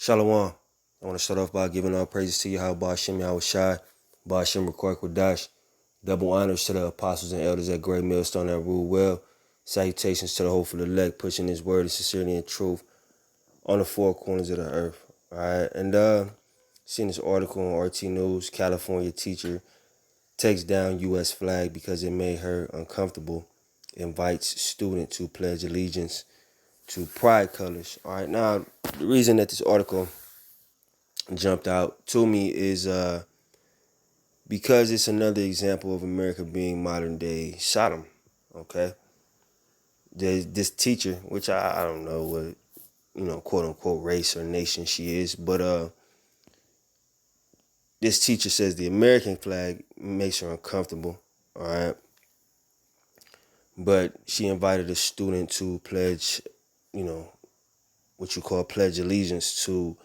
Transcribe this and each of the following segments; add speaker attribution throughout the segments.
Speaker 1: Shalom. I want to start off by giving all praises to Yahweh Hashem, Yahweh Shai, Ba'ashem Rekwar Kodash. Double honors to the apostles and elders at Great Millstone that rule well. Salutations to the hopeful elect, pushing his word of sincerity and truth on the four corners of the earth. All right. And seeing this article on RT News, California teacher takes down U.S. flag because it made her uncomfortable, invites student to pledge allegiance to pride colors. All right. Now, the reason that this article jumped out to me is because it's another example of America being modern day Sodom. Okay, there's this teacher, which I don't know what quote unquote race or nation she is, but this teacher says the American flag makes her uncomfortable. All right, but she invited a student to pledge, what you call pledge allegiance to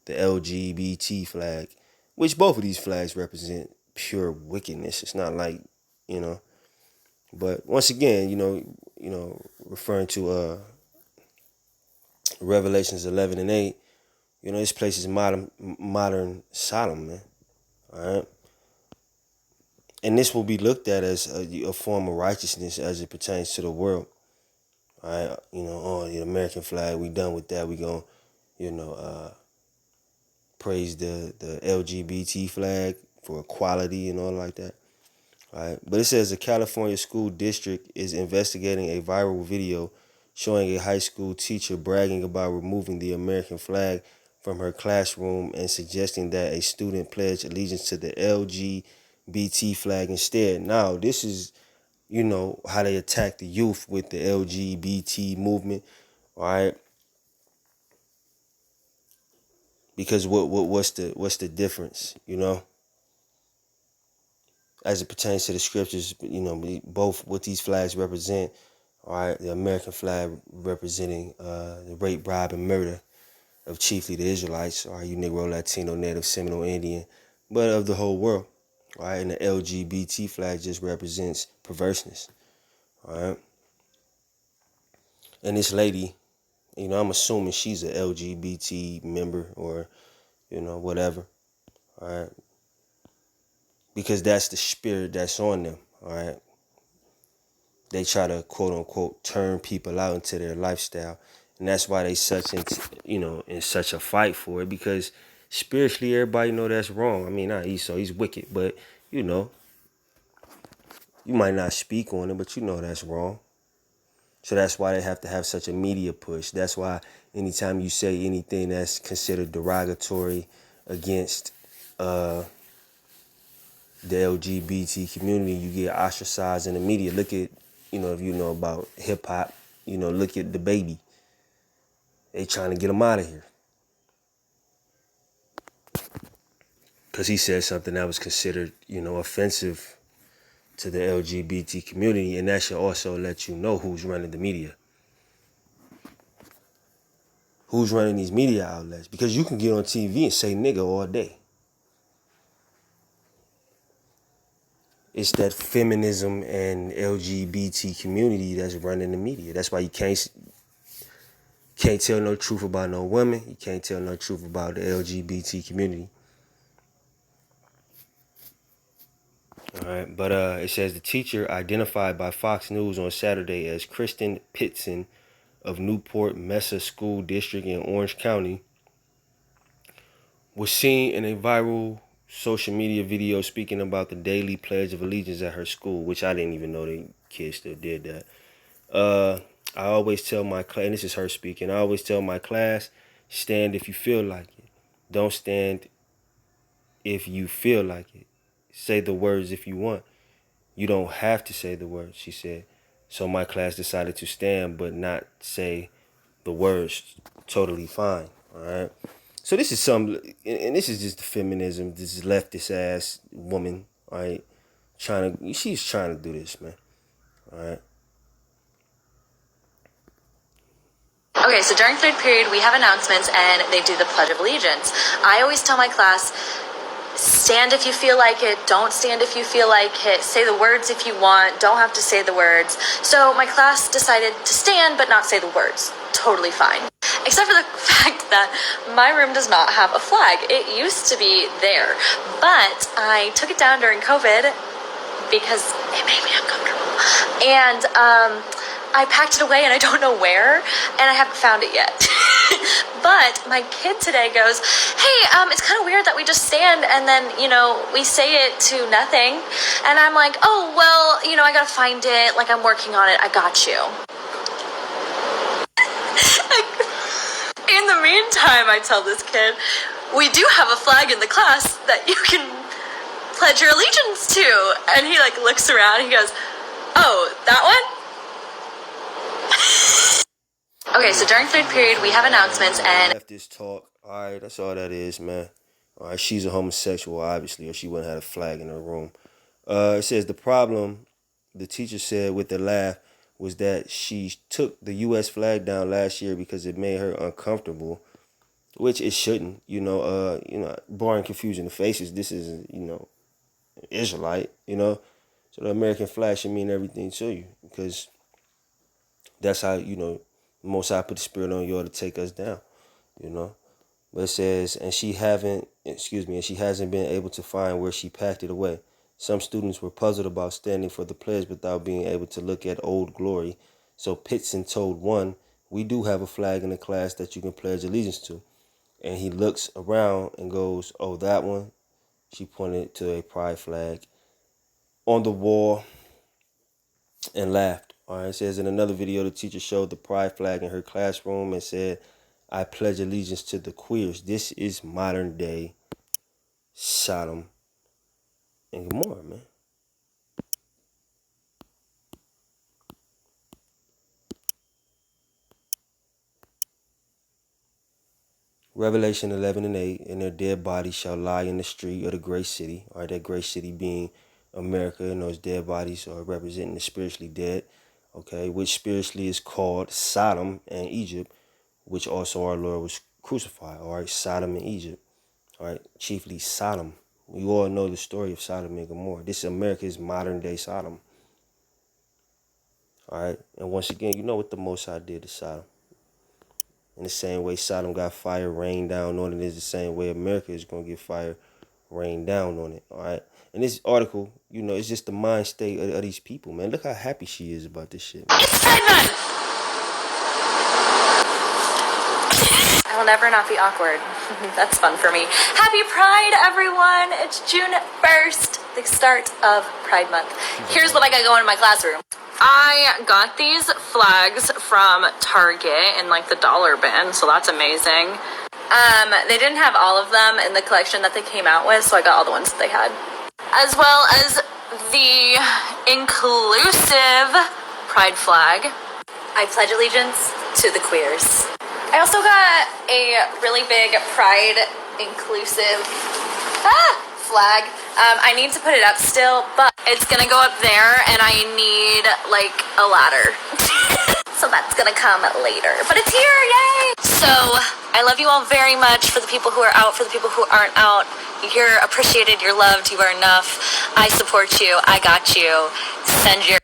Speaker 1: the LGBT flag, which both of these flags represent pure wickedness. It's not like, but once again, referring to Revelations 11 and 8, this place is modern Sodom, man. All right. And this will be looked at as a form of righteousness as it pertains to the world. All right. The American flag, we done with that. We going to, praise the LGBT flag for equality and all like that. All right. But it says a California school district is investigating a viral video showing a high school teacher bragging about removing the American flag from her classroom and suggesting that a student pledge allegiance to the LGBT flag instead. Now, this is, how they attack the youth with the LGBT movement. All right. Because what's the difference, as it pertains to the scriptures, both what these flags represent. All right, the American flag representing the rape, bribe, and murder of chiefly the Israelites, all right, you Negro, Latino, Native, Seminole, Indian, but of the whole world. All right, and the LGBT flag just represents perverseness. All right, and this lady, I'm assuming she's an LGBT member or, whatever. All right, because that's the spirit that's on them. All right. They try to quote unquote turn people out into their lifestyle. And that's why they in such a fight for it, because spiritually everybody know that's wrong. I mean, not Esau, he's wicked, but you might not speak on it, but that's wrong. So that's why they have to have such a media push. That's why anytime you say anything that's considered derogatory against the LGBT community, you get ostracized in the media. Look at, if you know about hip hop, look at the baby. They trying to get him out of here because he said something that was considered, offensive to the LGBT community, and that should also let you know who's running the media. Who's running these media outlets? Because you can get on TV and say nigga all day. It's that feminism and LGBT community that's running the media. That's why you can't tell no truth about no women. You can't tell no truth about the LGBT community. All right, but it says the teacher, identified by Fox News on Saturday as Kristen Pitson of Newport Mesa School District in Orange County, was seen in a viral social media video speaking about the daily Pledge of Allegiance at her school, which I didn't even know the kids still did that. I always tell my class, and this is her speaking, I always tell my class, stand if you feel like it. Don't stand if you feel like it. Say the words if you want. You don't have to say the words, she said. So my class decided to stand but not say the words. Totally fine. All right. So this is and this is just the feminism, this leftist ass woman, all right, she's trying to do this, man. All right.
Speaker 2: Okay, so during third period, we have announcements and they do the Pledge of Allegiance. I always tell my class, stand if you feel like it, don't stand if you feel like it, say the words if you want, don't have to say the words. So my class decided to stand but not say the words. Totally fine. except for the fact that my room does not have a flag. It used to be there, but I took it down during COVID because it made me uncomfortable. And I packed it away and I don't know where, and I haven't found it yet. But my kid today goes, hey, it's kind of weird that we just stand and then, we say it to nothing. And I'm like, oh, well, I gotta find it. Like, I'm working on it. I got you. In the meantime, I tell this kid, we do have a flag in the class that you can pledge your allegiance to. And he looks around and he goes, oh, that one? Okay, so during third period, we have announcements and...
Speaker 1: Left this talk. All right, that's all that is, man. All right, she's a homosexual, obviously, or she wouldn't have a flag in her room. It says the problem, the teacher said with a laugh, was that she took the U.S. flag down last year because it made her uncomfortable, which it shouldn't. Barring confusion of faces, this is, Israelite, So the American flag should mean everything to you because that's how, the Most High put the spirit on you to take us down, But it says, and she hasn't been able to find where she packed it away. Some students were puzzled about standing for the pledge without being able to look at Old Glory. So Pitson told one, we do have a flag in the class that you can pledge allegiance to. And he looks around and goes, oh, that one? She pointed to a pride flag on the wall and laughed. All right, it says in another video, the teacher showed the pride flag in her classroom and said, I pledge allegiance to the queers. This is modern day Sodom and Gomorrah, man. Revelation 11 and 8, and their dead bodies shall lie in the street of the great city, or that great city being America, and those dead bodies are representing the spiritually dead, okay, which spiritually is called Sodom and Egypt, which also our Lord was crucified, all right, Sodom and Egypt, all right, chiefly Sodom. We all know the story of Sodom and Gomorrah. This is America's modern day Sodom, all right, and once again, you know what the Most High did to Sodom. In the same way Sodom got fire rained down on it is the same way America is going to get fire rained down on it, all right? And this article, it's just the mind state of these people, man. Look how happy she is about this shit, man.
Speaker 2: I will never not be awkward. That's fun for me. Happy Pride, everyone! It's June 1st, the start of Pride Month. Here's what I got going in my classroom. I got these flags from Target in the dollar bin, so that's amazing. They didn't have all of them in the collection that they came out with, so I got all the ones that they had. As well as the inclusive pride flag. I pledge allegiance to the queers. I also got a really big pride inclusive flag. I need to put it up still, but it's gonna go up there and I need a ladder. So that's gonna come later, but it's here, yay! So I love you all very much. For the people who are out, for the people who aren't out, you're appreciated, you're loved, you are enough. I support you, I got you. Send your...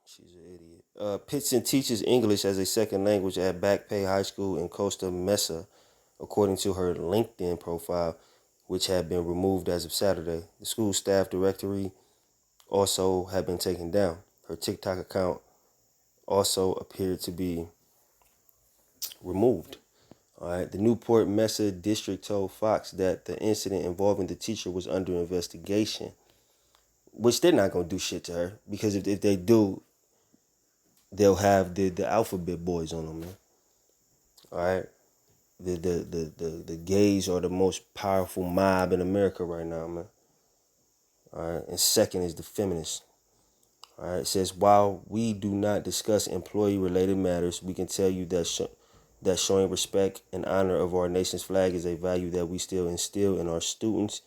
Speaker 1: She's an idiot. Pitson teaches English as a second language at Back Bay High School in Costa Mesa, according to her LinkedIn profile, which had been removed as of Saturday. The school staff directory also had been taken down. Her TikTok account also appeared to be removed. All right. The Newport Mesa district told Fox that the incident involving the teacher was under investigation, which they're not going to do shit to her because if they do, they'll have the alphabet boys on them, man. All right. The gays are the most powerful mob in America right now, man. All right, and second is the feminists. All right, it says, while we do not discuss employee-related matters, we can tell you that that showing respect and honor of our nation's flag is a value that we still instill in our students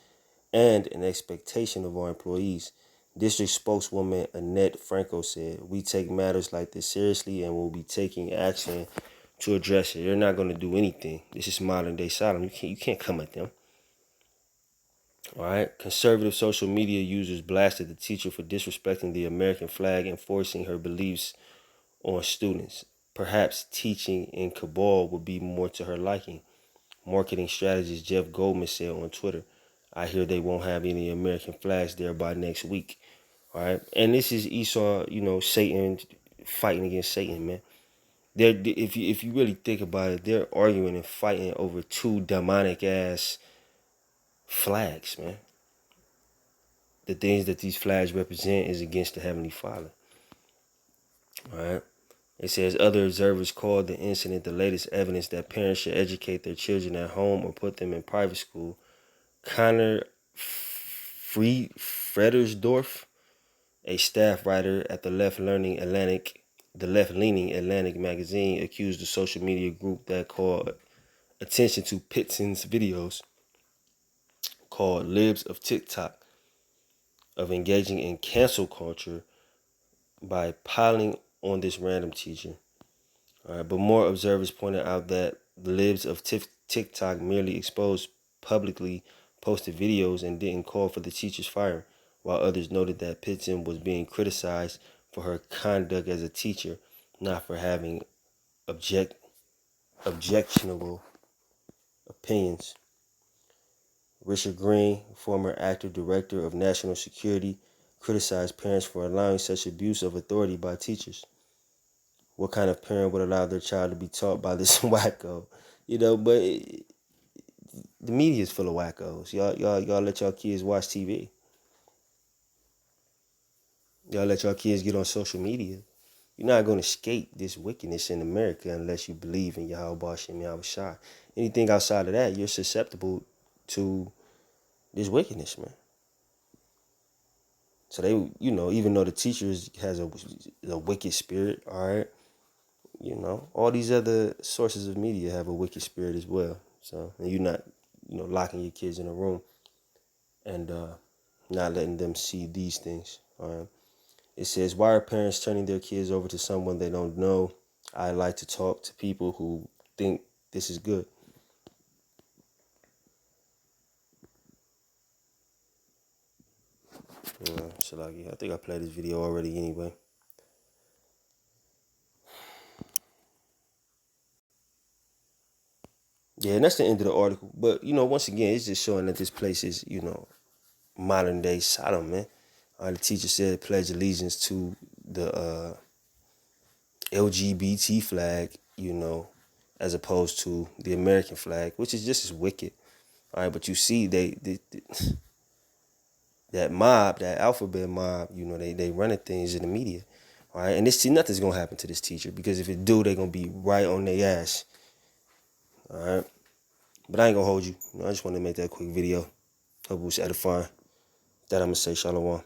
Speaker 1: and an expectation of our employees. District spokeswoman Annette Franco said, we take matters like this seriously and will be taking action to address it. They're not going to do anything. This is modern day Sodom. You can't come at them. All right. Conservative social media users blasted the teacher for disrespecting the American flag and forcing her beliefs on students. Perhaps teaching in Kabul would be more to her liking. Marketing strategist Jeff Goldman said on Twitter, I hear they won't have any American flags there by next week. All right. And this is Esau, Satan fighting against Satan, man. If you really think about it, they're arguing and fighting over two demonic ass flags, man. The things that these flags represent is against the Heavenly Father. All right. It says other observers called the incident the latest evidence that parents should educate their children at home or put them in private school. Connor Fredersdorf, a staff writer at the left-leaning Atlantic magazine, accused the social media group that called attention to Pittson's videos, called Libs of TikTok, of engaging in cancel culture by piling on this random teacher. All right, but more observers pointed out that the Libs of TikTok merely exposed publicly posted videos and didn't call for the teacher's firing, while others noted that Pitson was being criticized for her conduct as a teacher, not for having objectionable opinions. Richard Green, former active director of national security, criticized parents for allowing such abuse of authority by teachers. What kind of parent would allow their child to be taught by this wacko? But the media is full of wackos. Y'all let y'all kids watch TV. Y'all let y'all kids get on social media. You're not going to escape this wickedness in America unless you believe in Yahweh Shem Yahweh Shai. Anything outside of that, you're susceptible to this wickedness, man. So they, even though the teacher has a wicked spirit, all right, all these other sources of media have a wicked spirit as well. So, and you're not, locking your kids in a room and not letting them see these things. All right. It says, why are parents turning their kids over to someone they don't know? I like to talk to people who think this is good. I think I played this video already anyway. Yeah, and that's the end of the article. But, once again, it's just showing that this place is, modern day Sodom, man. The teacher said pledge allegiance to the LGBT flag, as opposed to the American flag, which is just as wicked. All right, but you see, that mob, that alphabet mob, they running things in the media. All right, and nothing's gonna happen to this teacher, because if it do, they're gonna be right on their ass. All right, but I ain't gonna hold you. I just want to make that quick video. Hope it was edifying. That I'm gonna say shalom.